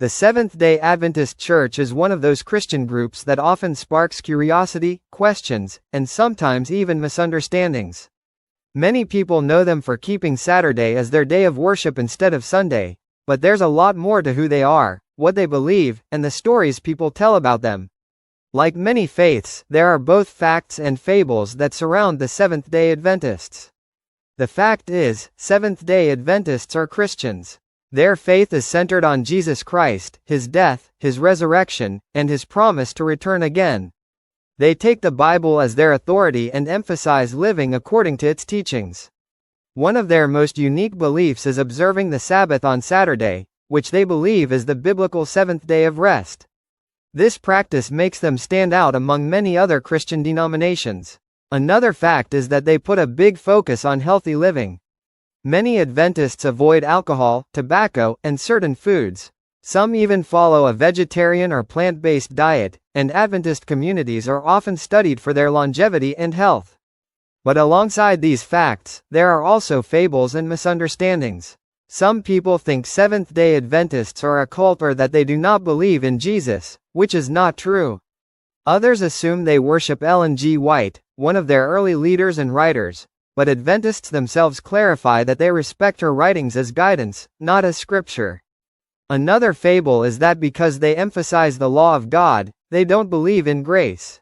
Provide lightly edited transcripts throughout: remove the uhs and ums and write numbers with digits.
The Seventh-day Adventist Church is one of those Christian groups that often sparks curiosity, questions, and sometimes even misunderstandings. Many people know them for keeping Saturday as their day of worship instead of Sunday, but there's a lot more to who they are, what they believe, and the stories people tell about them. Like many faiths, there are both facts and fables that surround the Seventh-day Adventists. The fact is, Seventh-day Adventists are Christians. Their faith is centered on Jesus Christ, His death, His resurrection, and His promise to return again. They take the Bible as their authority and emphasize living according to its teachings. One of their most unique beliefs is observing the Sabbath on Saturday, which they believe is the biblical seventh day of rest. This practice makes them stand out among many other Christian denominations. Another fact is that they put a big focus on healthy living. Many Adventists avoid alcohol, tobacco, and certain foods. Some even follow a vegetarian or plant-based diet, and Adventist communities are often studied for their longevity and health. But alongside these facts, there are also fables and misunderstandings. Some people think Seventh-day Adventists are a cult or that they do not believe in Jesus, which is not true. Others assume they worship Ellen G. White, one of their early leaders and writers, but Adventists themselves clarify that they respect her writings as guidance, not as scripture. Another fable is that because they emphasize the law of God, they don't believe in grace.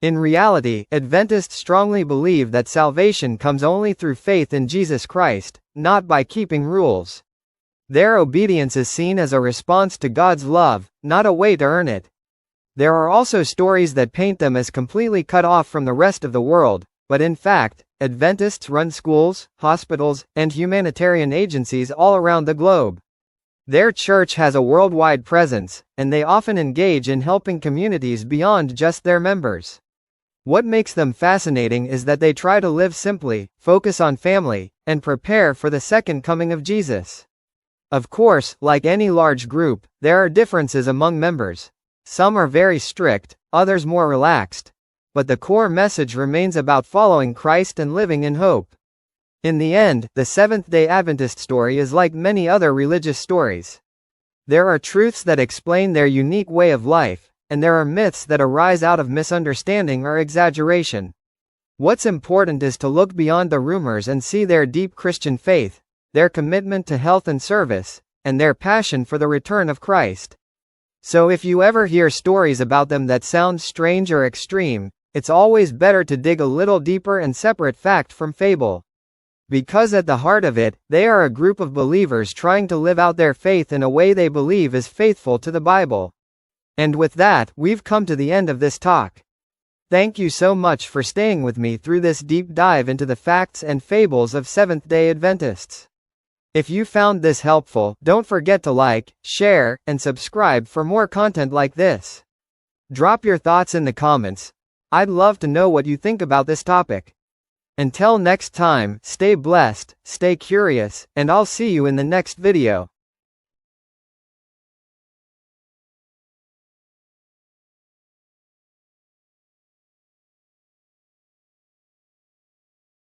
In reality, Adventists strongly believe that salvation comes only through faith in Jesus Christ, not by keeping rules. Their obedience is seen as a response to God's love, not a way to earn it. There are also stories that paint them as completely cut off from the rest of the world, but in fact, Adventists run schools, hospitals, and humanitarian agencies all around the globe. Their church has a worldwide presence, and they often engage in helping communities beyond just their members. What makes them fascinating is that they try to live simply, focus on family, and prepare for the second coming of Jesus. Of course, like any large group, there are differences among members. Some are very strict, others more relaxed. But the core message remains about following Christ and living in hope. In the end, the Seventh-day Adventist story is like many other religious stories. There are truths that explain their unique way of life, and there are myths that arise out of misunderstanding or exaggeration. What's important is to look beyond the rumors and see their deep Christian faith, their commitment to health and service, and their passion for the return of Christ. So if you ever hear stories about them that sound strange or extreme, it's always better to dig a little deeper and separate fact from fable. Because at the heart of it, they are a group of believers trying to live out their faith in a way they believe is faithful to the Bible. And with that, we've come to the end of this talk. Thank you so much for staying with me through this deep dive into the facts and fables of Seventh-day Adventists. If you found this helpful, don't forget to like, share, and subscribe for more content like this. Drop your thoughts in the comments. I'd love to know what you think about this topic. Until next time, stay blessed, stay curious, and I'll see you in the next video.